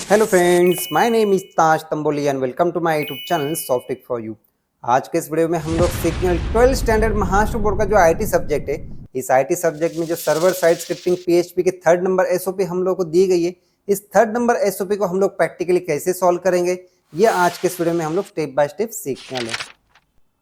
Hello friends, my name is Taj Tamboli and welcome to my YouTube channel Softech for you. आज के इस video में हम लोग सीखने 12th स्टैंडर्ड महाराष्ट्र बोर्ड का जो आईटी सब्जेक्ट है, इस आईटी सब्जेक्ट में जो सर्वर साइड स्क्रिप्टिंग पीएचपी के 3rd नंबर एसओपी हम लोग को दी गई है, इस 3rd नंबर एसओपी को हम लोग प्रैक्टिकली कैसे सॉल्व करेंगे, ये आज के इस वीडियो में हम लोग स्टेप बाय स्टेप सीखने वाले हैं।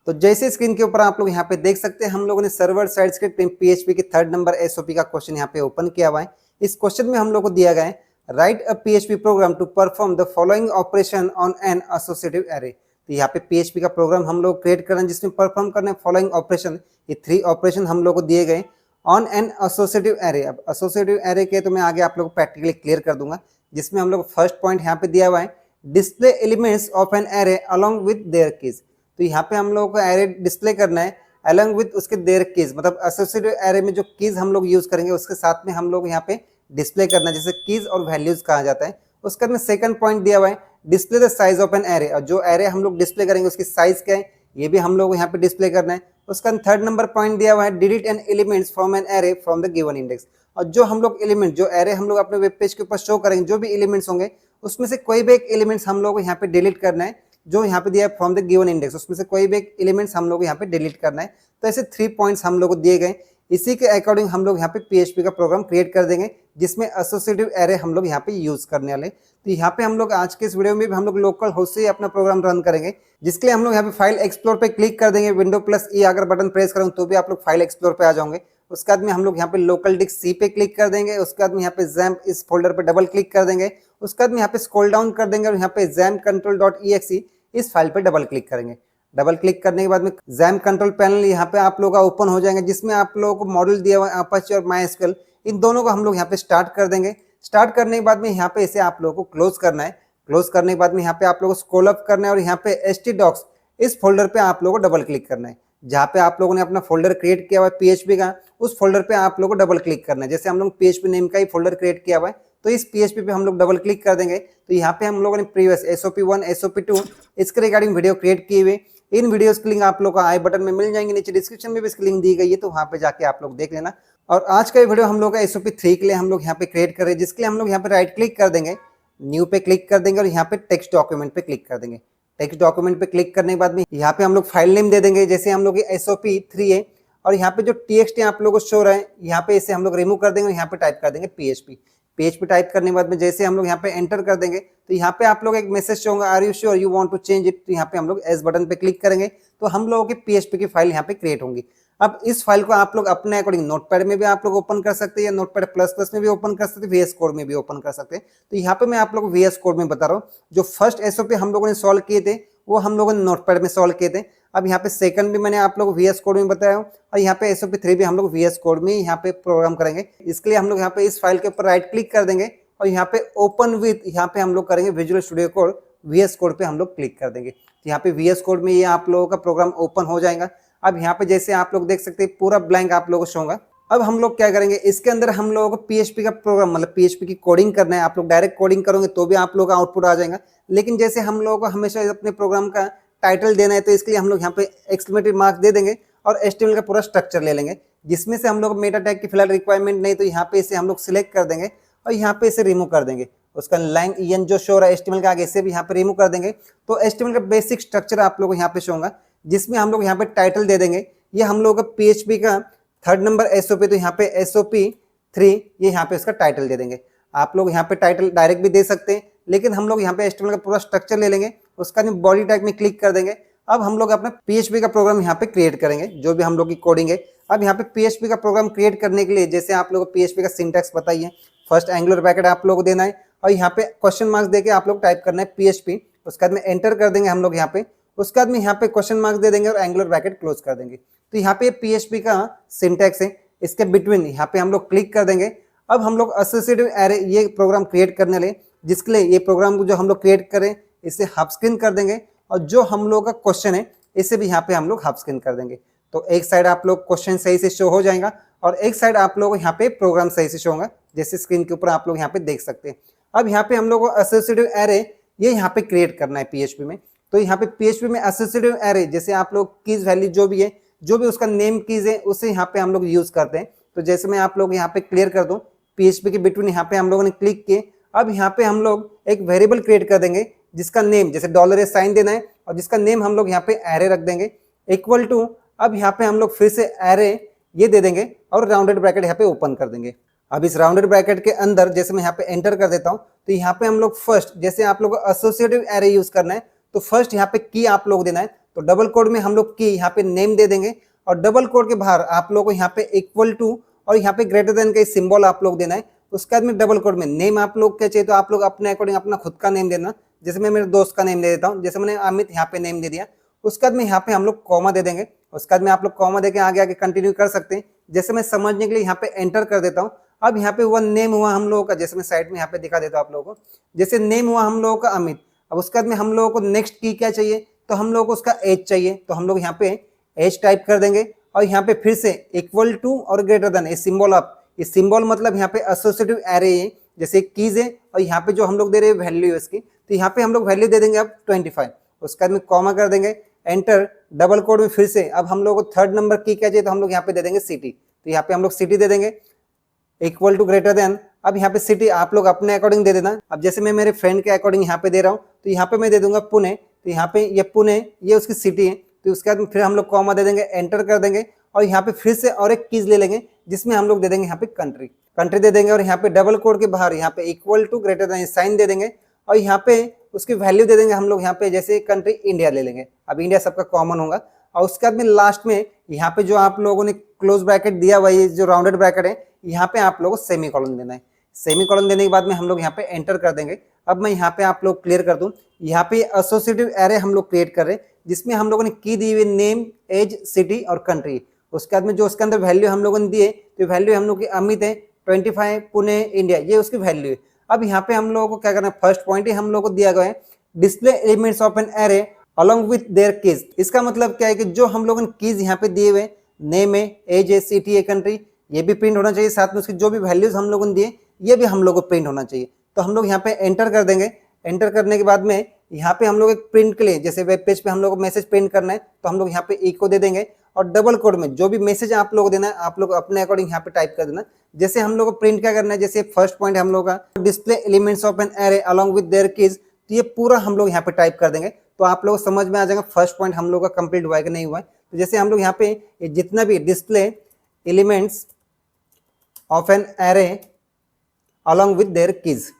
तो जैसे स्क्रीन के ऊपर आप लोग यहाँ पे देख सकते हैं, हम लोगों ने सर्वर साइड स्क्रिप्टिंग पीएचपी के 3rd नंबर एसओपी का क्वेश्चन यहाँ पे ओपन किया हुआ है। इस क्वेश्चन में हम लोग को दिया गया है write a PHP program to perform the following operation on an associative array. तो यहाँ पे पीएचपी का प्रोग्राम हम लोग क्रिएट कर रहे हैं जिसमें परफॉर्म करना है फॉलोइंग ऑपरेशन। ये 3 ऑपरेशन हम लोग को दिए गए ऑन एन एसोसिएटिव एरे। अब एसोसिएटिव एरे के तो मैं आगे आप लोग को प्रैक्टिकली क्लियर कर दूंगा, जिसमें हम लोग फर्स्ट पॉइंट यहाँ पे दिया हुआ है display elements of an array along with their keys. तो यहाँ पे हम लोग को एरे डिस्प्ले करना है अलोंग विद उसके देयर कीज, मतलब एसोसिएटिव एरे में जो कीज हम लोग यूज करेंगे उसके साथ में हम लोग यहाँ पे डिस्प्ले करना है, जैसे कीज और वैल्यूज कहा जाता है। उसके बाद में सेकंड पॉइंट दिया हुआ है display the size of an array, और जो एरे हम लोग डिस्प्ले करेंगे उसकी साइज क्या है ये भी हम लोग यहाँ पे डिस्प्ले करना है। उसका 3rd नंबर पॉइंट दिया हुआ है delete N elements from an array from the given index. और जो हम लोग एलिमेंट, जो एरे हम लोग अपने वेब पेज के ऊपर शो करेंगे, जो भी एलिमेंट्स होंगे उसमें से कोई भी एक एलिमेंट्स हम लोग यहाँ पे डिलीट करना है, जो यहाँ पे दिया है फ्रॉम द गिवन इंडेक्स, उसमें से कोई भी एक एलिमेंट्स हम लोग यहाँ पे डिलीट करना है। तो ऐसे 3 पॉइंट्स हम लोग को दिए गए, इसी के अकॉर्डिंग हम लोग यहाँ पे पीएचपी का प्रोग्राम क्रिएट कर देंगे जिसमें एसोसिएटिव एरे हम लोग यहाँ पे यूज करने वाले। तो यहाँ पे हम लोग आज के इस वीडियो में भी हम लोग लोकल होस्ट से अपना प्रोग्राम रन करेंगे, जिसके लिए हम लोग यहाँ पे फाइल एक्सप्लोर पे क्लिक कर देंगे। विंडो प्लस ई अगर बटन प्रेस करेंगे तो भी आप लोग फाइल एक्सप्लोर पे आ जाओगे। उसके बाद में हम लोग यहाँ पे लोकल डिस्क सी पे क्लिक कर देंगे। उसके बाद में यहाँ पे जैम्प इस फोल्डर पे डबल क्लिक कर देंगे। उसके बाद में यहाँ पे स्क्रॉल डाउन कर देंगे और यहाँ पे जैम्प कंट्रोल डॉट exe इस फाइल पे डबल क्लिक करेंगे। डबल क्लिक करने के बाद में जैम्प कंट्रोल पैनल यहाँ पे आप लोगों का ओपन हो जाएंगे, जिसमें आप लोगों को मॉडल दिया हुआ है अपाचे और माइस्क्ल, इन दोनों को हम लोग यहाँ पे स्टार्ट कर देंगे। स्टार्ट करने के बाद में यहाँ पे इसे आप लोगों को क्लोज करना है। क्लोज करने के बाद में यहाँ पे आप लोगों को स्क्रॉल अप करना है और यहाँ पे htdocs इस फोल्डर पे आप लोगों को डबल क्लिक करना है। जहाँ पे आप लोगों ने अपना फोल्डर क्रिएट किया हुआ है पीएचपी का, उस फोल्डर पे आप लोगों को डबल क्लिक करना है। जैसे हम लोग पीएचपी नेम का ही फोल्डर क्रिएट किया हुआ है, तो इस पीएचपी पे हम लोग डबल क्लिक कर देंगे। तो यहाँ पे हम लोगों ने प्रीवियस SOP1 SOP2 इसके रिगार्डिंग वीडियो क्रिएट किए हुए, इन वीडियोस की लिंक आप लोग को आई बटन में मिल जाएंगे, नीचे डिस्क्रिप्शन में भी इसकी लिंक दी गई है, तो वहाँ पे जाके आप लोग देख लेना। और आज का ये वीडियो हम लोग का SOP3 के लिए हम लोग यहाँ पे क्रिएट कर रहे हैं, जिसके लिए हम लोग यहाँ पे राइट क्लिक कर देंगे, न्यू पे क्लिक कर देंगे और यहाँ पे टेक्स्ट डॉक्यूमेंट पे क्लिक कर देंगे। टेक्स्ट डॉक्यूमेंट पे क्लिक करने के बाद में यहाँ पे हम लोग फाइल नेम दे देंगे, जैसे हम लोग SOP3 है, और यहाँ पे जो TXT आप लोगों को शो रहा है यहाँ पे इसे हम लोग रिमूव कर देंगे और यहाँ पे टाइप कर देंगे PHP टाइप करने के बाद में जैसे हम लोग यहाँ पे एंटर कर देंगे तो यहाँ पे आप लोग एक मैसेज शो होगा, are you sure you want to change it. तो यहाँ पे हम लोग एस बटन पे क्लिक करेंगे तो हम लोगों की PHP की फाइल यहाँ पे क्रिएट होंगी। अब इस फाइल को आप लोग अपने अकॉर्डिंग नोटपैड में भी आप लोग ओपन कर सकते हैं या नोटपैड प्लस में भी ओपन कर सकते हैं, VS कोड में भी ओपन कर सकते हैं। तो यहाँ पे मैं आप लोग VS कोड में बता रहा हूँ। जो फर्स्ट SOP हम लोगों ने सॉल्व किए थे वो हम लोगों ने नोटपैड में सॉल्व किए थे। अब यहाँ पे सेकंड भी मैंने आप लोग VS कोड में बताया हूँ, और यहाँ पे SOP3 भी हम लोग VS कोड में यहाँ पे प्रोग्राम करेंगे। इसके लिए हम लोग यहाँ पे इस फाइल के ऊपर राइट क्लिक कर देंगे और यहाँ पे ओपन विथ, यहाँ पे हम लोग करेंगे visual studio code, VS code पे हम लोग क्लिक कर देंगे। यहाँ पे VS कोड में ये आप लोगों का प्रोग्राम ओपन हो जाएगा। अब यहाँ पे जैसे आप लोग देख सकते हैं पूरा ब्लैंक आप लोगों को शो होगा। अब हम लोग क्या करेंगे, इसके अंदर हम लोगों को PHP का प्रोग्राम, मतलब PHP की कोडिंग करना है। आप लोग डायरेक्ट कोडिंग करोगे तो भी आप लोगों का आउटपुट आ जाएगा, लेकिन जैसे हम लोगों को हमेशा अपने प्रोग्राम का टाइटल देना है तो इसके लिए हम लोग यहाँ पे एक्सक्लेमेटरी मार्क दे देंगे और HTML का पूरा स्ट्रक्चर ले लेंगे, जिसमें से हम लोग मेटा टैग की फिलहाल रिक्वायरमेंट नहीं, तो यहाँ पे इसे हम लोग सिलेक्ट कर देंगे और यहाँ पे इसे रिमूव कर देंगे। उसका लाइन जो शो रहा है HTML का आगे, इसे भी यहाँ पे रिमूव कर देंगे। तो HTML का बेसिक स्ट्रक्चर आप लोग को यहाँ पे शो होगा, जिसमें हम लोग यहाँ पे टाइटल दे देंगे। ये हम लोग का PHP का 3rd नंबर SOP, तो यहाँ पे SOP3 ये यहाँ पे इसका टाइटल दे देंगे। आप लोग यहाँ पे टाइटल डायरेक्ट भी दे सकते हैं, लेकिन हम लोग यहाँ पे HTML का पूरा स्ट्रक्चर ले लेंगे, उसका बॉडी टैग में क्लिक कर देंगे। अब हम लोग अपना PHP का प्रोग्राम यहाँ पे क्रिएट करेंगे, जो भी हम लोग की कोडिंग है। अब यहाँ पे PHP का प्रोग्राम क्रिएट करने के लिए जैसे आप लोग को PHP का सिंटैक्स बताइए, फर्स्ट एंगुलर ब्रैकेट आप लोग को देना है और यहाँ पे क्वेश्चन मार्क्स देके आप लोग टाइप करना है PHP। उसके बाद में एंटर कर देंगे हम लोग यहाँ पे। उसके बाद में यहाँ पे क्वेश्चन मार्क्स दे देंगे और एंगुलर ब्रैकेट क्लोज कर देंगे। तो यहाँ पे PHP का सिंटैक्स है, इसके बिटवीन यहाँ पे हम लोग क्लिक कर देंगे। अब हम लोग एसोसिएटिव एरे ये प्रोग्राम क्रिएट करने ले, जिसके लिए ये प्रोग्राम को जो हम लोग क्रिएट करें इसे हाफ स्क्रीन कर देंगे, और जो हम लोग का क्वेश्चन है इसे भी यहाँ पे हम लोग हाफ स्क्रीन कर देंगे। तो एक साइड आप लोग क्वेश्चन सही से शो हो जाएगा और एक साइड आप लोग यहाँ पे प्रोग्राम सही से शो होगा, जैसे स्क्रीन के ऊपर आप लोग यहाँ पे देख सकते हैं। अब यहाँ पे हम लोग को एसोसिएटिव एरे ये यहाँ पे क्रिएट करना है PHP में। तो यहाँ पे PHP में एसोसिएटिव एरे जैसे आप लोग कीज वैल्यू जो भी है, जो भी उसका नेम कीज है, उसे यहाँ पे हम लोग यूज करते हैं। तो जैसे मैं आप लोग यहाँ पे क्लियर कर दूं, PHP के बिटवीन यहाँ पे हम लोगों ने क्लिक किए अब यहाँ पे हम लोग एक वेरिएबल क्रिएट कर देंगे जिसका नेम जैसे $a साइन देना है और जिसका नेम हम लोग यहाँ पे एरे रख देंगे इक्वल टू, अब यहाँ पे हम लोग फिर से एरे ये दे देंगे और राउंडेड ब्रैकेट यहाँ पे ओपन कर देंगे। अब इस राउंडेड ब्रैकेट के अंदर जैसे मैं यहाँ पे एंटर कर देता हूँ तो यहाँ पे हम लोग फर्स्ट जैसे आप लोग को एसोसिएटिव एरे यूज करना है तो फर्स्ट यहाँ पे की आप लोग देना है, तो डबल कोड में हम लोग की यहाँ पे नेम दे देंगे और डबल कोड के बाहर आप लोग को यहाँ पे इक्वल टू और यहाँ पे ग्रेटर देन का सिंबल आप लोग देना है। उसके बाद में डबल कोड में नेम आप लोग क्या चाहिए तो आप लोग अपने अकॉर्डिंग अपना खुद का नेम देना, जैसे मैं मेरे दोस्त का नेम दे देता हूँ, जैसे मैंने अमित यहाँ पे नेम दे दिया। उसके बाद में यहाँ पे हम लोग कॉमा दे देंगे, उसके बाद में आप लोग कॉमा देके आगे आगे कंटिन्यू कर सकते हैं। जैसे मैं समझने के लिए यहाँ पे एंटर कर देता हूँ। अब यहाँ पे हुआ नेम हुआ हम लोगों का, जैसे मैं साइड में यहाँ पे दिखा देता हूँ आप लोगों को, जैसे नेम हुआ हम लोगों का अमित। अब उसके बाद में हम लोगों को नेक्स्ट की क्या चाहिए तो हम लोगों को उसका एज चाहिए, तो हम लोग यहाँ पे एज टाइप कर देंगे और यहाँ पे फिर से इक्वल टू और ग्रेटर देन ये सिंबल आप, ये सिंबल मतलब यहाँ पे एसोसिएटिव एरे है, जैसे कीज है और यहाँ पे जो हम लोग दे रहे हैं वैल्यू है इसकी, तो यहाँ पे हम लोग वैल्यू दे देंगे अब 25। उसके बाद में कॉमा कर देंगे एंटर, डबल कोड में फिर से अब हम लोग को थर्ड नंबर की क्या चाहिए तो हम लोग यहाँ पे दे देंगे सिटी, तो यहाँ पे हम लोग सिटी दे देंगे इक्वल टू ग्रेटर देन। अब यहाँ पे सिटी आप लोग अपने अकॉर्डिंग दे देना। अब जैसे मैं मेरे फ्रेंड के अकॉर्डिंग यहाँ पे दे रहा हूँ तो यहाँ पे मैं दे दूंगा पुणे, तो यहाँ पे ये पुणे ये उसकी सिटी है, तो उसके बाद फिर हम लोग कॉमा दे देंगे एंटर कर देंगे और यहाँ पे फिर से और एक कीज ले लेंगे जिसमें हम लोग दे देंगे यहाँ पे कंट्री, कंट्री दे देंगे और यहाँ पे डबल कोड के बाहर यहाँ पे equal to greater than sign दे देंगे और यहाँ पे उसकी वैल्यू दे देंगे हम लोग यहाँ पे जैसे कंट्री इंडिया ले लेंगे। अब इंडिया सबका कॉमन होगा और उसके बाद में लास्ट में यहाँ पे जो आप लोगों ने क्लोज ब्रैकेट दिया हुआ है जो राउंडेड ब्रैकेट है यहाँ पे आप लोगों को सेमी कॉलन देना है। सेमी कॉलन देने के बाद में हम लोग यहाँ पे एंटर कर देंगे। अब मैं यहाँ पे आप लोग क्लियर कर दूं, यहाँ पे एसोसिएटिव एरे हम लोग क्रिएट कर रहे हैं जिसमें हम लोगों ने की दी हुई नेम एज सिटी और कंट्री। उसके बाद में जो उसके अंदर वैल्यू हम लोगों ने दिए तो वैल्यू हम लोग की अमित है 25 पुणे इंडिया ये उसकी वैल्यू है। अब यहाँ पे हम लोगों को क्या करना है, फर्स्ट पॉइंट ही हम लोगों को दिया गया है display elements of an array along with their keys. इसका मतलब क्या है कि जो हम लोगों ने कीज यहाँ पे दिए हुए नेम है एज है सिटी है कंट्री ये भी प्रिंट होना चाहिए, साथ में उसकी जो भी वैल्यूज हम लोगों ने दिए ये भी हम लोग को प्रिंट होना चाहिए। तो हम लोग यहाँ पे एंटर कर देंगे। एंटर करने के बाद में यहाँ पे हम लोग एक प्रिंट के लिए जैसे वेब पेज पे हम लोग को मैसेज प्रिंट करना है तो हम लोग यहाँ पे इको दे देंगे और डबल कोड में जो भी मैसेज आप लोग को देना है आप लोग अपने अकॉर्डिंग यहाँ पे टाइप कर देना। जैसे हम लोग को प्रिंट क्या करना है, जैसे फर्स्ट पॉइंट हम लोग का display elements of an array along with their keys, तो ये पूरा हम लोग यहाँ पे टाइप कर देंगे तो आप लोग समझ में आ जाएगा फर्स्ट पॉइंट हम लोग का कंप्लीट हुआ है कि नहीं हुआ है। तो जैसे हम लोग यहाँ पे जितना भी display elements of an array along with their keys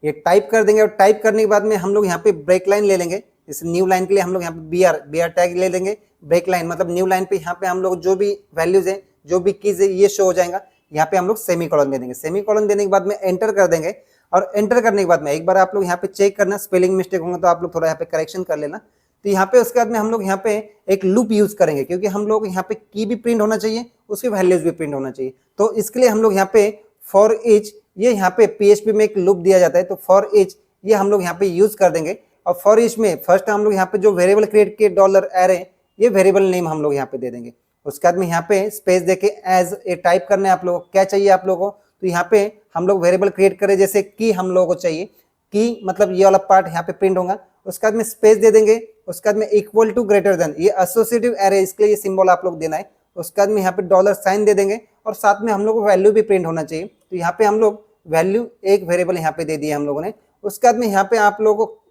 ये टाइप कर देंगे और टाइप करने के बाद में हम लोग यहाँ पे ब्रेक लाइन ले लेंगे। जैसे न्यू लाइन के लिए हम लोग यहाँ पे बी आर टैग ले लेंगे। ब्रेक लाइन मतलब न्यू लाइन पे यहाँ पे हम लोग जो भी वैल्यूज है जो भी कीज है ये शो हो जाएगा। यहाँ पे हम लोग सेमी कॉलन दे देंगे। सेमी कॉलन देने के बाद में एंटर कर देंगे और एंटर करने के बाद में एक बार आप लोग यहाँ पे चेक करना, स्पेलिंग मिस्टेक होंगे तो आप लोग थोड़ा यहाँ पे करेक्शन कर लेना। तो यहाँ पे उसके बाद में हम लोग यहाँ पे एक लूप यूज करेंगे क्योंकि हम लोग यहाँ पे की भी प्रिंट होना चाहिए उसकी वैल्यूज भी प्रिंट होना चाहिए। तो इसके लिए हम लोग यहाँ पे फॉर ईच ये यहाँ पे PHP में एक लूप दिया जाता है तो फॉर ईच ये हम लोग यहाँ पे यूज कर देंगे। और फॉर ईच में फर्स्ट हम लोग यहाँ पे जो वेरिएबल क्रिएट किए डॉलर एरे ये वेरिएबल नेम हम लोग यहाँ पे दे देंगे। उसके बाद में यहाँ पे स्पेस देके एज ए टाइप करना है आप लोगों को क्या चाहिए आप लोगों को, तो यहाँ पे हम लोग वेरिएबल क्रिएट करें जैसे की हम लोगों को चाहिए की मतलब ये वाला पार्ट यहाँ पे प्रिंट होगा। उसके बाद में स्पेस दे देंगे। उसके बाद में इक्वल टू ग्रेटर देन ये एसोसिएटिव एरे इसके लिए ये सिंबल आप लोग देना है। उसके बाद में यहाँ पे डॉलर साइन दे देंगे और साथ में हम लोग को वैल्यू भी प्रिंट होना चाहिए तो यहाँ पे हम लोग वैल्यू एक वेरिएबल यहाँ पे दे दिया हम लोगों ने। उसके बाद में यहाँ पे आप लोगों को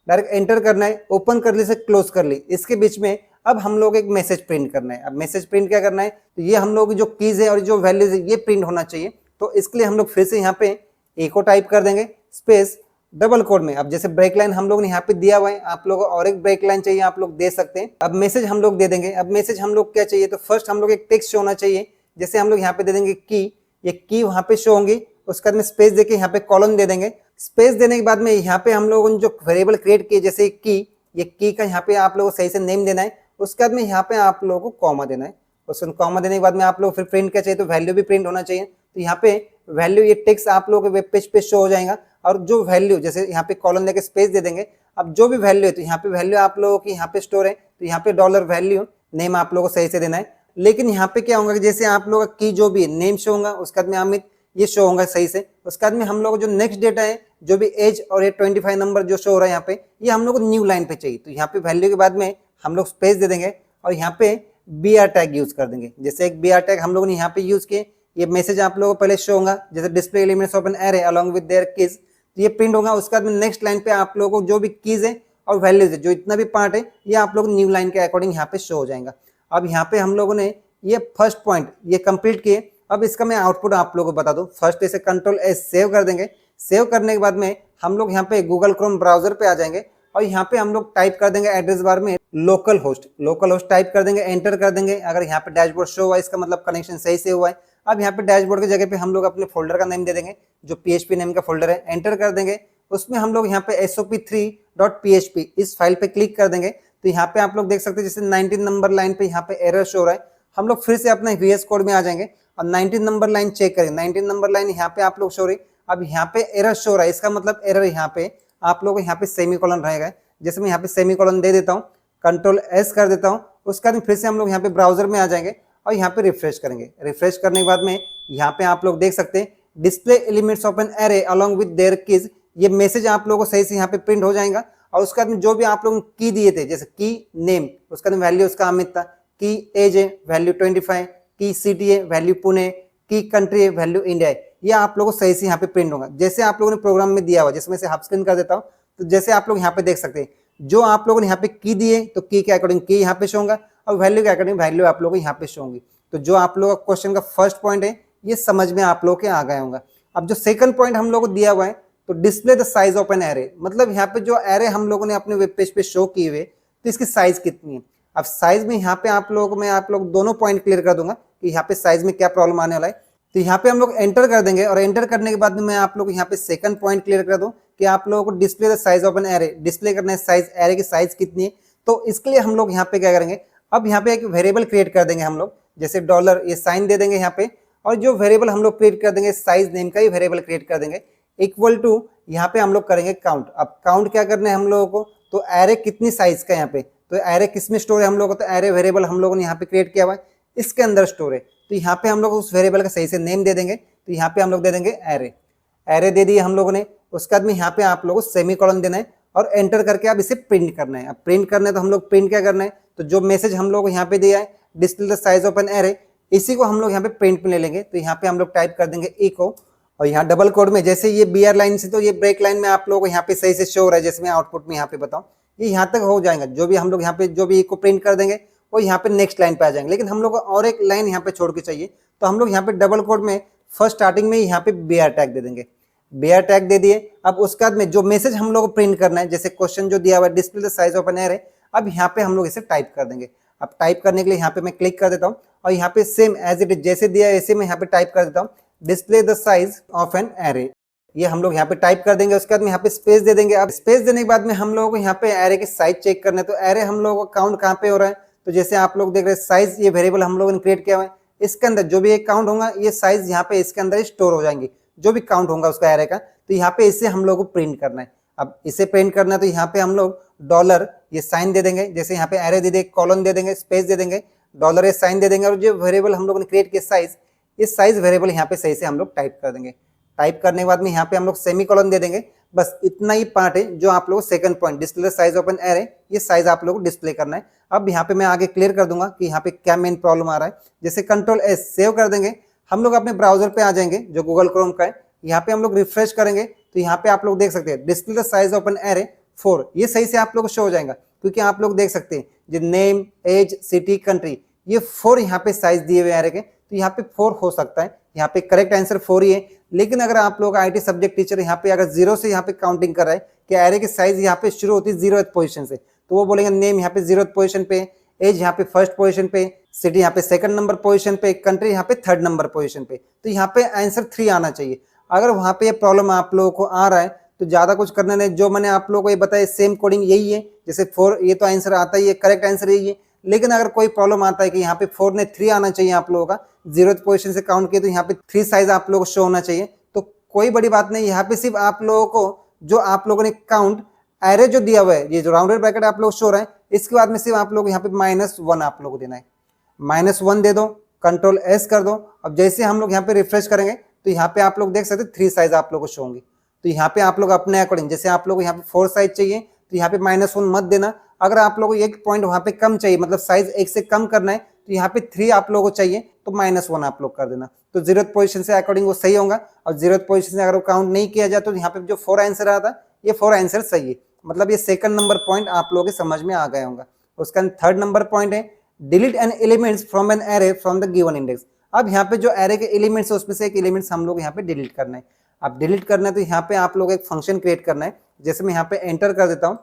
डायरेक्ट एंटर करना है, ओपन कर ली से क्लोज कर ली। इसके बीच में अब हम लोग एक मैसेज प्रिंट करना है। अब मैसेज प्रिंट क्या करना है तो ये हम लोग जो कीज है और जो वैल्यूज है ये प्रिंट होना चाहिए। तो इसके लिए हम लोग फिर से यहाँ पे एको टाइप कर देंगे स्पेस डबल कोड में। अब जैसे ब्रेक लाइन हम लोग ने यहाँ पे दिया हुआ है आप लोग और एक ब्रेक लाइन चाहिए आप लोग दे सकते हैं। अब मैसेज हम लोग दे देंगे। अब मैसेज हम लोग क्या चाहिए तो फर्स्ट हम लोग एक टेक्स्ट शो होना चाहिए। जैसे हम लोग यहाँ पे दे देंगे की, ये की वहाँ पे शो होंगी। उसके बाद में स्पेस देके यहाँ पे कॉलन दे देंगे। स्पेस देने के बाद में यहाँ पे हम लोगों ने जो वेरिएबल क्रिएट किए जैसे की, ये की का यहाँ पे आप लोगों को सही से नेम देना है। उसके बाद में यहाँ पे आप लोगों को कॉमा देना है। उसको कॉमा देने के बाद में आप लोग फिर प्रिंट क्या चाहिए तो वैल्यू भी प्रिंट होना चाहिए। तो यहाँ पे वैल्यू ये टेक्स्ट आप लोगों के वेब पेज पे शो हो जाएगा और जो वैल्यू जैसे यहाँ पे कॉलन देके स्पेस दे देंगे। अब जो भी वैल्यू है तो यहाँ पे वैल्यू आप लोगों की यहाँ पे स्टोर है तो यहाँ पे डॉलर वैल्यू नेम आप लोगों को सही से देना है। लेकिन यहाँ पे क्या होगा कि जैसे आप लोगों का की जो भी नेम शो होगा उसके बाद में अमित ये शो होगा सही से। उसके बाद में हम लोग जो नेक्स्ट डेटा है जो भी एज और ये 25 नंबर जो शो हो रहा है यहाँ पे ये हम लोग को न्यू लाइन पे चाहिए। तो यहाँ पे वैल्यू के बाद में हम लोग स्पेस दे देंगे और यहाँ पे BR टैग यूज कर देंगे। जैसे एक BR टैग हम लोग ने यहाँ पे यूज किए, ये मैसेज आप लोगों को पहले शो होगा जैसे display elements of an array along with their keys. तो ये प्रिंट होगा। उसके बाद में नेक्स्ट लाइन पे आप लोगों को जो भी कीज है और वैल्यूज है, जो इतना भी पार्ट है, ये आप लोग न्यू लाइन के अकॉर्डिंग यहाँ पे शो हो जाएगा। अब यहाँ पे हम लोगों ने ये फर्स्ट पॉइंट ये कंप्लीट किए। अब इसका मैं आउटपुट आप लोगों को बता दूं। फर्स्ट इसे कंट्रोल एस सेव कर देंगे। सेव करने के बाद में हम लोग यहाँ पे गूगल क्रोम ब्राउजर पे आ जाएंगे और यहाँ पे हम लोग टाइप कर देंगे एड्रेस बार में लोकल होस्ट टाइप कर देंगे, एंटर कर देंगे। अगर यहाँ पे डैशबोर्ड शो हुआ, इसका मतलब कनेक्शन सही से हुआ है। अब यहाँ पे डैशबोर्ड की जगह पे हम लोग अपने फोल्डर का नेम दे देंगे, जो PHP नेम का फोल्डर है, एंटर कर देंगे। उसमें हम लोग यहाँ पे sop3.php इस फाइल पे क्लिक कर देंगे। तो यहाँ पे आप लोग देख सकते हैं जैसे 19 नंबर लाइन पे यहाँ पे एरर शो हो रहा है। हम लोग फिर से अपने VS कोड में आ जाएंगे और 19 नंबर लाइन चेक करेंगे। 19 नंबर लाइन यहाँ पे आप लोग शो रही। अब यहाँ पे एरर शो रहा है, इसका मतलब एरर यहाँ पे आप लोग यहाँ पे सेमीकोलन रहेगा। जैसे मैं यहाँ पे सेमीकोलन दे देता हूँ, कंट्रोल एस कर देता हूँ। उसके बाद फिर से हम लोग यहाँ पे ब्राउजर में आ जाएंगे और यहाँ पे रिफ्रेश करेंगे। रिफ्रेश करने के बाद में यहाँ पे आप लोग देख सकते हैं display elements of an array along with their keys, ये मैसेज आप लोगों को सही से यहाँ पे प्रिंट हो जाएगा। और उसके बाद में जो भी आप लोग की दिए थे, जैसे की नेम, उसका वैल्यू उसका अमित था, की एज है वैल्यू 25, की सिटी है वैल्यू पुणे, की कंट्री है वैल्यू इंडिया है, ये आप लोगों को सही से यहाँ पे प्रिंट होगा जैसे आप लोगों ने प्रोग्राम में दिया हुआ। जिसमें से हाफ स्क्रीन कर देता हूँ। तो जैसे आप लोग यहाँ पे देख सकते हैं जो आप लोगों ने यहाँ पे की दिए, तो की के अकॉर्डिंग की यहाँ पे शो होगा और वैल्यू के अकॉर्डिंग वैल्यू आप लोगों को यहाँ पे शो होंगी। तो जो आप लोगों का क्वेश्चन का फर्स्ट पॉइंट है ये समझ में आप लोग के आ गए होंगे। अब जो सेकंड पॉइंट हम लोग को दिया हुआ है, तो display the size of an array, मतलब यहाँ पे जो एरे हम लोगों ने अपने वेब पेज पे शो किए हुए, तो इसकी साइज कितनी है। अब साइज में यहाँ पे आप लोग दोनों पॉइंट क्लियर कर दूंगा कि यहाँ पे साइज में क्या प्रॉब्लम आने वाला है। तो यहाँ पे हम लोग एंटर कर देंगे और एंटर करने के बाद में मैं आप लोग यहाँ पे सेकंड पॉइंट क्लियर कर दूं कि आप लोगों को display the size of an array, display करना है साइज, एरे की साइज कितनी है। तो इसके लिए हम लोग यहाँ पे क्या करेंगे, अब यहाँ पे एक वेरिएबल क्रिएट कर देंगे हम लोग, जैसे डॉलर, ये साइन दे देंगे यहाँ पे। और जो वेरिएबल हम लोग क्रिएट कर देंगे साइज नेम का ही वेरिएबल क्रिएट कर देंगे, इक्वल टू यहाँ पे हम लोग करेंगे काउंट। अब काउंट क्या करना है हम लोगों को, तो एरे कितनी साइज का यहाँ पे, तो एरे किस में स्टोर है हम लोगों को, तो एरे वेरिएबल हम लोगों ने यहाँ पे क्रिएट किया हुआ है, इसके अंदर स्टोर है। तो यहाँ पे हम लोग उस वेरिएबल का सही से नेम दे देंगे। तो यहाँ पे हम लोग दे देंगे एरे, एरे दे दिए हम लोगों ने। उसके बाद में यहाँ पे आप लोगों को सेमीकोलन देना है और एंटर करके आप इसे प्रिंट करना है। अब प्रिंट करना है तो हम लोग प्रिंट क्या करना है, तो जो मैसेज हम लोग को यहाँ पे दिया है display the size of an array, इसी को हम लोग यहाँ पे प्रिंट में ले लेंगे। तो यहाँ पे हम लोग टाइप कर देंगे इको, और यहाँ डबल कोड में जैसे ये BR लाइन से, तो ये ब्रेक लाइन में आप लोगों को यहाँ पे सही से शो हो रहा है, जैसे मैं आउटपुट में यहाँ पे बताऊँ, ये यहाँ तक हो जाएगा। जो भी हम लोग यहाँ पे जो भी इको प्रिंट कर देंगे वो यहाँ पे नेक्स्ट लाइन पे आ जाएंगे। लेकिन हम लोग को और एक लाइन यहाँ पे छोड़ के चाहिए, तो हम लोग यहाँ पे डबल कोड में फर्स्ट स्टार्टिंग में यहाँ पे BR टैग दे देंगे। BR टैग दे दिए। अब उसके बाद में जो मैसेज हम लोग को प्रिंट करना है, जैसे क्वेश्चन जो दिया हुआ है display the size of an array, अब यहाँ पे हम लोग इसे टाइप कर देंगे। अब टाइप करने के लिए यहाँ पे मैं क्लिक कर देता हूँ और यहाँ पे सेम एज इट इज जैसे दिया है ऐसे मैं यहाँ पे टाइप कर देता हूँ display the size of an array, ये हम लोग यहाँ पे टाइप कर देंगे। उसके बाद में यहाँ पे स्पेस दे देंगे। अब स्पेस देने के बाद में हम लोगों को यहाँ पे एरे की साइज चेक करना है। तो एरे हम लोगों का काउंट कहाँ पे हो रहा है, तो जैसे आप लोग देख रहे हैं साइज, ये वेरिएबल हम लोगों ने क्रिएट किया हुआ है, इसके अंदर जो भी एक काउंट होगा ये साइज यहाँ पे इसके अंदर स्टोर हो जाएंगे, जो भी काउंट होगा उसका एरे का। तो यहाँ पे इसे हम लोग को प्रिंट करना है। अब इसे प्रिंट करना है तो यहाँ पे हम लोग डॉलर, ये साइन दे देंगे, जैसे यहाँ पे एरे दे देंगे, कॉलन दे देंगे, स्पेस दे देंगे, डॉलर, ये साइन दे देंगे, और जो वेरिएबल हम लोग ने क्रिएट किया साइज, इस साइज वेरिएबल यहाँ पे सही से हम लोग टाइप कर देंगे। टाइप करने के बाद में यहाँ पे हम लोग सेमीकोलन दे देंगे। बस इतना ही पार्ट है जो आप लोग second point display size of an array, ये साइज आप लोग को डिस्प्ले करना है। अब यहाँ पे मैं आगे क्लियर कर दूंगा कि यहाँ पे क्या मेन प्रॉब्लम आ रहा है। जैसे कंट्रोल एस सेव कर देंगे, हम लोग अपने ब्राउजर पे आ जाएंगे जो गूगल क्रोम का है, यहाँ पे हम लोग रिफ्रेश करेंगे तो यहाँ पे आप लोग देख सकते हैं display the size of an array 4, ये सही से आप लोग को शो हो जाएगा, क्योंकि आप लोग देख सकते हैं जो नेम, एज, सिटी, कंट्री, ये 4 यहाँ पे साइज दिए हुए एरे के, तो यहाँ पे 4 हो सकता है। यहाँ पे करेक्ट आंसर 4 ही है। लेकिन अगर आप लोग IT सब्जेक्ट टीचर यहाँ पे अगर 0 से यहाँ पे काउंटिंग कर रहा है कि एरे की साइज यहाँ पे शुरू होती है 0th पोजीशन से, तो वो बोलेंगे नेम यहाँ पे 0th पोजीशन पे, एज यहाँ पे 1st पोजीशन पे, सिटी यहाँ पे 2nd नंबर पोजीशन पे, कंट्री यहाँ पे 3rd नंबर पोजीशन पे। तो यहाँ पे आंसर 3 आना चाहिए। अगर वहाँ पे ये प्रॉब्लम आप लोगों को आ रहा है तो ज़्यादा कुछ करना नहीं, जो मैंने आप लोगों को ये बताया सेम कोडिंग यही है। जैसे 4, ये तो आंसर आता ही है, करेक्ट आंसर यही है। लेकिन अगर कोई प्रॉब्लम आता है कि यहाँ पे 4 ने 3 आना चाहिए आप लोगों का, 0th पोजीशन से काउंट किए तो यहाँ पे 3 साइज आप लोगों को शो होना चाहिए, तो कोई बड़ी बात नहीं। यहाँ पे सिर्फ आप लोगों को जो आप लोगों ने काउंट एरे जो दिया हुआ है, ये जो राउंडेड ब्रैकेट आप लोग शो रहा है, इसके बाद में सिर्फ आप लोग यहाँ पे -1 आप लोगों को देना है। -1 दे दो, कंट्रोल एस कर दो। अब जैसे हम लोग यहाँ पे रिफ्रेश करेंगे तो यहाँ पे आप लोग देख सकते 3 साइज आप लोगों को शो होंगी। तो यहाँ पे आप लोग अपने अकॉर्डिंग, जैसे आप लोग यहाँ पे 4 साइज चाहिए तो यहाँ पे -1 मत देना। अगर आप लोगों को 1 पॉइंट वहाँ पे कम चाहिए, मतलब साइज 1 से कम करना है, तो यहाँ पे 3 आप लोगों को चाहिए तो -1 आप लोग कर देना। तो 0th पोजीशन से अकॉर्डिंग वो सही होगा, और 0th पोजीशन से अगर वो काउंट नहीं किया जाए तो यहाँ पे जो 4 आंसर आता है ये 4 आंसर सही है। मतलब ये सेकंड नंबर पॉइंट आप लोगों के समझ में आ गया होगा। उसका थर्ड नंबर पॉइंट है delete N elements from an array from the given index. अब यहाँ पे जो एरे के एलिमेंट्स है उसमें से एक एलिमेंट्स हम लोग यहाँ पे डिलीट करना है। अब डिलीट करना है तो यहाँ पे आप लोग एक फंक्शन क्रिएट करना है। जैसे मैं यहाँ पे एंटर कर देता हूँ,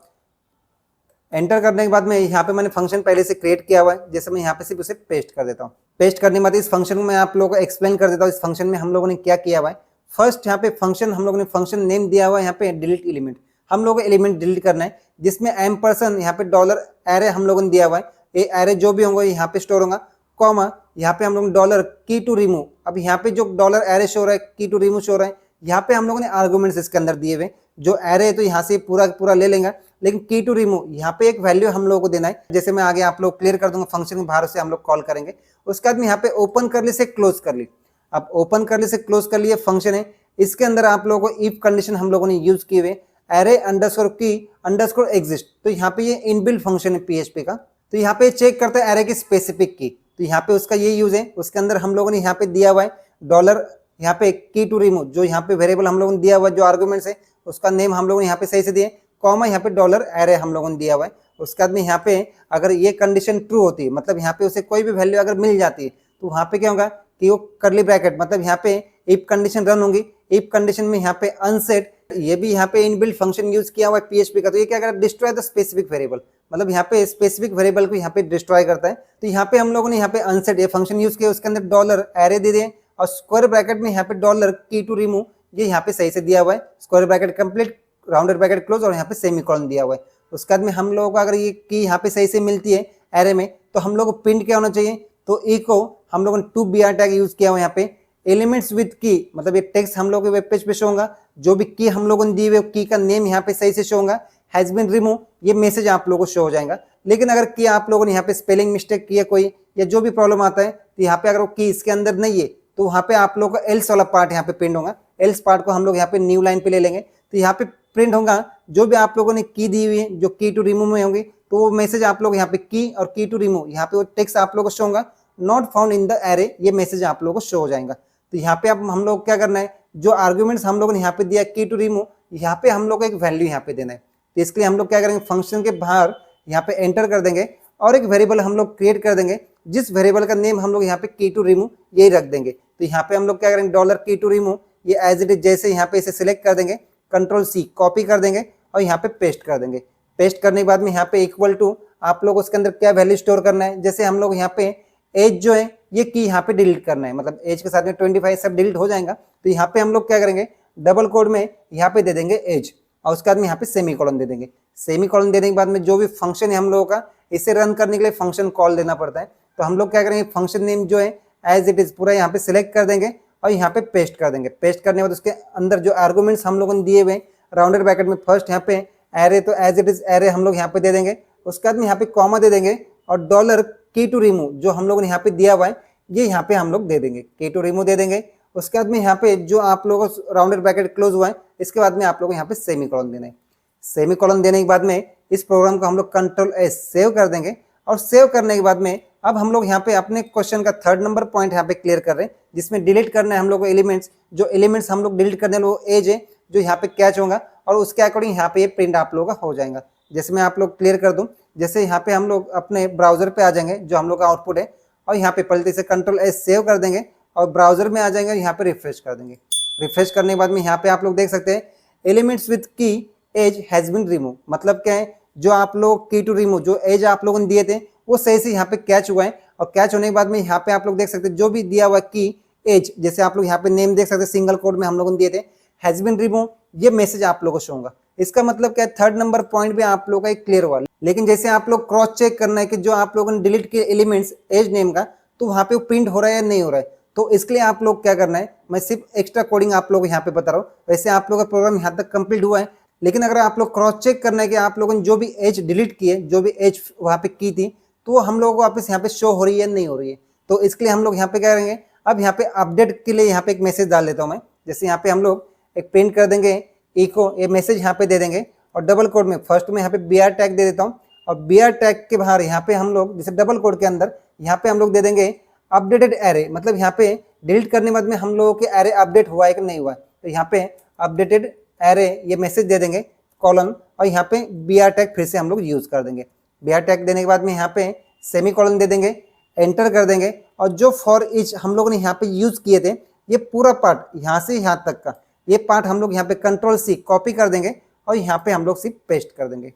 एंटर करने के बाद में यहाँ पे मैंने फंक्शन पहले से क्रिएट किया हुआ है, जैसे मैं यहाँ पे सिर्फ उसे पेस्ट कर देता हूँ। पेस्ट करने के बाद इस फंक्शन को मैं आप लोगों को एक्सप्लेन कर देता हूँ। इस फंक्शन में हम लोगों ने क्या किया हुआ है। फर्स्ट यहाँ पे फंक्शन हम लोगों ने फंक्शन नेम दिया हुआ है यहाँ पे डिलीट एलिमेंट। हम लोग को एलिमेंट डिलीट करना है जिसमें एम्परसेंड यहाँ पे डॉलर एरे हम लोगों ने दिया हुआ है। ये एरे जो भी होंगे यहाँ पे स्टोर होगा, कॉमा यहाँ पे हम लोग डॉलर की टू रिमूव। अब यहाँ पे जो डॉलर एरे शो रहा है, की टू रिमूव शो रहा है, यहाँ पे हम लोगों ने आर्गुमेंट्स इसके अंदर दिए हुए। जो एरे है तो यहाँ से पूरा पूरा ले लेंगे, लेकिन की टू रिमूव यहाँ पे एक वैल्यू हम लोगों को देना है। जैसे मैं आगे आप लोग क्लियर कर दूंगा, फंक्शन के बाहर से हम लोग कॉल करेंगे। उसके बाद में यहाँ पे ओपन कर ली से क्लोज कर ली। अब ओपन कर ली से क्लोज कर लिए फंक्शन है, इसके अंदर आप लोगों को इफ कंडीशन हम लोगों ने यूज किए हुए एरे अंडरस्कोर की अंडरस्कोर एग्जिस्ट। तो यहाँ पे ये इनबिल्ट फंक्शन है पीएचपी का। तो यहाँ पे चेक करते हैं एरे की स्पेसिफिक की, तो यहाँ पे उसका ये यूज है। उसके अंदर हम लोगों ने यहाँ पे दिया हुआ है डॉलर यहाँ पे की टू रिमूव, जो यहाँ पे वेरिएबल हम लोगों ने दिया हुआ है, जो आर्गुमेंट्स है उसका नेम हम लोगों ने यहाँ पे सही से दिए, कॉमा यहाँ पे डॉलर एरे हम लोगों ने दिया हुआ है। उसके बाद में यहाँ पे अगर ये कंडीशन ट्रू होती है, मतलब यहाँ पे उसे कोई भी वैल्यू अगर मिल जाती है, तो वहाँ पे क्या होगा कि वो करली ब्रैकेट, मतलब यहाँ पे इफ कंडीशन रन होगी। इफ कंडीशन में यहाँ पे अनसेट, ये भी यहाँ पे इनबिल्ट फंक्शन यूज किया हुआ है पीएचपी का। तो ये क्या करेगा, डिस्ट्रॉय द स्पेसिफिक वेरिएबल, मतलब यहाँ पे स्पेसिफिक वेरिएबल को यहाँ पे डिस्ट्रॉय करता है। तो यहाँ पे हम लोगों ने यहाँ पे अनसेट ये फंक्शन यूज किया, उसके अंदर डॉलर एरे दे दिए, और स्क्वायर ब्रैकेट में यहाँ पे डॉलर की टू रिमूव ये यहाँ पे सही से दिया हुआ है। Square bracket complete, rounded bracket close, और यहाँ पे सेमीकोलन दिया हुआ है। उसके बाद में हम लोगों को अगर ये की यहाँ पे सही से मिलती है एरे में, तो हम लोग को प्रिंट क्या होना चाहिए, तो ई को हम लोगों ने टू br टैग यूज किया हुआ यहाँ पे। एलिमेंट्स विद की, मतलब ये टेक्स्ट हम लोग के वेब पेज पे शो होगा, जो भी की हम लोगों ने दी हुई की का नेम यहाँ पे सही से शो होगा। हैज बीन रिमूव, ये मैसेज आप लोगों को शो हो जाएगा। लेकिन अगर की आप लोगों ने यहाँ पे स्पेलिंग मिस्टेक की है कोई, या जो भी प्रॉब्लम आता है, तो यहाँ पे अगर वो की इसके अंदर नहीं है, तो वहाँ पे आप लोगों का एल्स वाला पार्ट यहाँ पे प्रिंट होगा। एल्स पार्ट को हम लोग यहाँ पे न्यू लाइन पे ले लेंगे, तो यहाँ पे प्रिंट होगा जो भी आप लोगों ने की दी हुई है, जो की टू रिमूव में होंगी, तो वो मैसेज आप लोग यहाँ पे की और की टू रिमूव, यहाँ पे वो टेक्स्ट आप लोगों को शो होगा, not found in the array, ये मैसेज आप लोगों को शो हो जाएगा। तो यहाँ पे अब हम लोग क्या करना है, जो आर्ग्यूमेंट्स हम लोगों ने यहाँ पे दिया की टू रिमूव, यहाँ पे हम लोग को एक वैल्यू यहाँ पे देना है। तो इसके लिए हम लोग क्या करेंगे, फंक्शन के बाहर यहाँ पे एंटर कर देंगे, और एक वेरिएबल हम लोग क्रिएट कर देंगे, जिस वेरिएबल का नेम हम लोग यहाँ पे की टू रिमूव यही रख देंगे। तो यहाँ पे हम लोग क्या करेंगे, डॉलर की टू रिमूव, ये एज इट इज जैसे यहाँ पे इसे सिलेक्ट कर देंगे, कंट्रोल सी कॉपी कर देंगे, और यहाँ पे पेस्ट कर देंगे। पेस्ट करने के बाद में यहाँ पे इक्वल टू आप लोग उसके अंदर क्या वैल्यू स्टोर करना है। जैसे हम लोग यहाँ पे एज जो है ये की यहाँ पे डिलीट करना है, मतलब एज के साथ में 25 सब डिलीट हो जाएगा। तो यहाँ पे हम लोग क्या करेंगे, डबल कोड में यहाँ पे दे देंगे एज, और उसके बाद में यहाँ पे सेमी कॉलन दे देंगे। सेमी कॉलन देने के बाद में जो भी फंक्शन है हम लोगों का, इसे रन करने के लिए फंक्शन कॉल देना पड़ता है। तो हम लोग क्या करेंगे, फंक्शन नेम जो है एज इट इज पूरा यहाँ पे सिलेक्ट कर देंगे, और यहाँ पे पेस्ट कर देंगे। पेस्ट करने के बाद उसके अंदर जो आर्गुमेंट्स हम लोगों ने दिए हुए राउंडेड ब्रैकेट में, फर्स्ट यहाँ पे एरे, तो एज इट इज एरे हम लोग यहाँ पे दे देंगे। उसके बाद में यहाँ पे कॉमा दे देंगे, और डॉलर की टू रिमूव जो हम लोगों ने यहाँ पे दिया हुआ है ये यहाँ पे हम लोग दे देंगे, की टू रिमूव दे देंगे। उसके बाद में यहाँ पे जो आप लोगों को राउंडेड ब्रैकेट क्लोज हुआ है, इसके बाद में आप लोगों को यहाँ पे सेमी कॉलन देना है। सेमी कॉलन देने के बाद में इस प्रोग्राम को हम लोग कंट्रोल एस सेव कर देंगे, और सेव करने के बाद में अब हम लोग यहाँ पे अपने क्वेश्चन का थर्ड नंबर पॉइंट यहाँ पे क्लियर कर रहे हैं, जिसमें डिलीट करना है हम लोग को एलिमेंट्स। जो एलिमेंट्स हम लोग डिलीट करने वो एज है जो यहाँ पे कैच होगा, और उसके अकॉर्डिंग यहाँ पे ये प्रिंट आप लोगों का हो जाएगा। जैसे मैं आप लोग क्लियर कर दूं, जैसे यहाँ पे हम लोग अपने ब्राउजर पे आ जाएंगे, जो हम लोग का आउटपुट है, और यहाँ पे पलटे से कंट्रोल एस सेव कर देंगे, और ब्राउजर में आ जाएंगे, यहाँ पे रिफ्रेश कर देंगे। रिफ्रेश करने के बाद में यहाँ पे आप लोग देख सकते हैं एलिमेंट्स विथ की एज हैज बीन रिमूव, मतलब क्या है, जो आप लोग की टू रिमूव जो एज आप लोगों ने दिए थे वो सही से यहाँ पे कैच हुआ है। और कैच होने के बाद में यहाँ पे आप लोग देख सकते हैं जो भी दिया हुआ की एज, जैसे आप लोग यहाँ पे नेम देख सकते हैं, सिंगल कोड में हम लोगों ने दिए थे हैज बीन रिमूव, ये मैसेज आप लोगों को शो होगा। इसका मतलब क्या है, थर्ड नंबर पॉइंट भी आप लोगों का एक क्लियर हुआ। लेकिन जैसे आप लोग क्रॉस चेक करना है कि जो आप लोगों ने डिलीट किए एलिमेंट्स एज नेम का, तो वहाँ पे वो प्रिंट हो रहा है या नहीं हो रहा है। तो इसके लिए आप लोग क्या करना है, मैं सिर्फ एक्स्ट्रा कोडिंग आप लोग यहाँ पे बता रहा हूँ। वैसे आप लोगों का प्रोग्राम यहाँ तक कंप्लीट हुआ है, लेकिन अगर आप लोग क्रॉस चेक करना है कि आप लोगों ने जो भी एज डिलीट की है, जो भी एज वहाँ पे की थी, तो वो हम लोगों को वापस यहाँ पे शो हो रही है नहीं हो रही है। तो इसके लिए हम लोग यहाँ पे क्या करेंगे, अब यहाँ पे अपडेट के लिए यहाँ पे एक मैसेज डाल देता हूँ मैं। जैसे यहाँ पे हम लोग एक प्रिंट कर देंगे इको, ये मैसेज यहाँ पे दे देंगे, और डबल कोड में फर्स्ट में यहाँ पे br टैग दे देता हूँ, और br टैग के बाहर यहाँ पे हम लोग जैसे डबल कोड के अंदर यहाँ पे हम लोग दे देंगे अपडेटेड एरे, मतलब यहाँ पे डिलीट करने के बाद में हम लोगों के एरे अपडेट हुआ है कि नहीं हुआ है, तो यहाँ पे अपडेटेड एरे ये मैसेज दे देंगे कॉलन, और यहाँ पे br टैग फिर से हम लोग यूज कर देंगे। br टैग देने के बाद में यहाँ पे सेमी कॉलन दे देंगे, एंटर कर देंगे, और जो फॉर ईच हम लोगों ने यहाँ पे यूज किए थे ये पूरा पार्ट यहाँ से यहाँ तक का ये पार्ट हम लोग यहाँ पे Ctrl+C कॉपी कर देंगे और यहाँ पे हम लोग सिर्फ पेस्ट कर देंगे।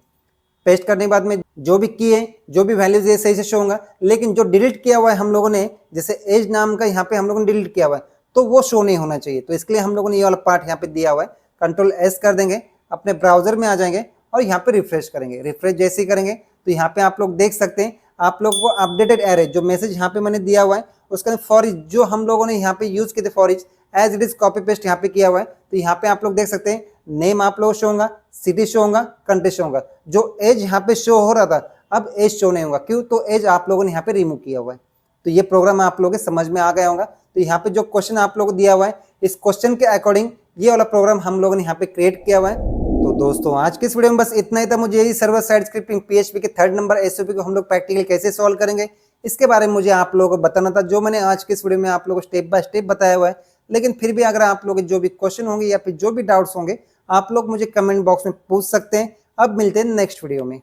पेस्ट करने के बाद में जो भी की है, जो भी वैल्यूज ये सही से शो होगा, लेकिन जो डिलीट किया हुआ है हम लोगों ने, जैसे एज नाम का यहाँ पे हम लोगों ने डिलीट किया हुआ है तो वो शो नहीं होना चाहिए, तो इसके लिए हम लोगों ने ये वाला पार्ट यहाँ पे दिया हुआ है। Ctrl+S कर देंगे, अपने ब्राउजर में आ जाएंगे और यहाँ पे रिफ्रेश करेंगे। रिफ्रेश जैसे ही करेंगे तो यहाँ पे आप लोग देख सकते हैं, आप लोग को अपडेटेड एरे जो मैसेज यहाँ पे मैंने दिया हुआ है उसका फॉर ईच जो हम लोगों ने यहाँ पे यूज किए थे for each as it is copy paste यहाँ पे किया हुआ है। तो यहाँ पे आप लोग देख सकते हैं नेम आप लोग शो होगा, सिटी शो होगा, कंट्री शो होगा। जो एज यहाँ पे शो हो रहा था अब एज शो नहीं होगा, क्यों? तो एज आप लोगों ने यहाँ पे रिमूव किया हुआ है। तो ये प्रोग्राम आप लोगों के समझ में आ गया होगा। तो यहाँ पे जो क्वेश्चन आप लोगों को दिया हुआ है इस क्वेश्चन के अकॉर्डिंग ये वाला प्रोग्राम हम लोगों ने यहाँ पे क्रिएट किया हुआ है। तो दोस्तों आज के इस वीडियो में बस इतना ही था। मुझे यही सर्वर साइड स्क्रिप्टिंग PHP के 3rd नंबर SOP को हम लोग प्रैक्टिकल कैसे सॉल्व करेंगे इसके बारे में मुझे आप लोगों को बताना था, जो मैंने आज के इस वीडियो में आप लोगों को स्टेप बाय स्टेप बताया हुआ है। लेकिन फिर भी अगर आप लोग जो भी क्वेश्चन होंगे या फिर जो भी डाउट्स होंगे आप लोग मुझे कमेंट बॉक्स में पूछ सकते हैं। अब मिलते हैं नेक्स्ट वीडियो में।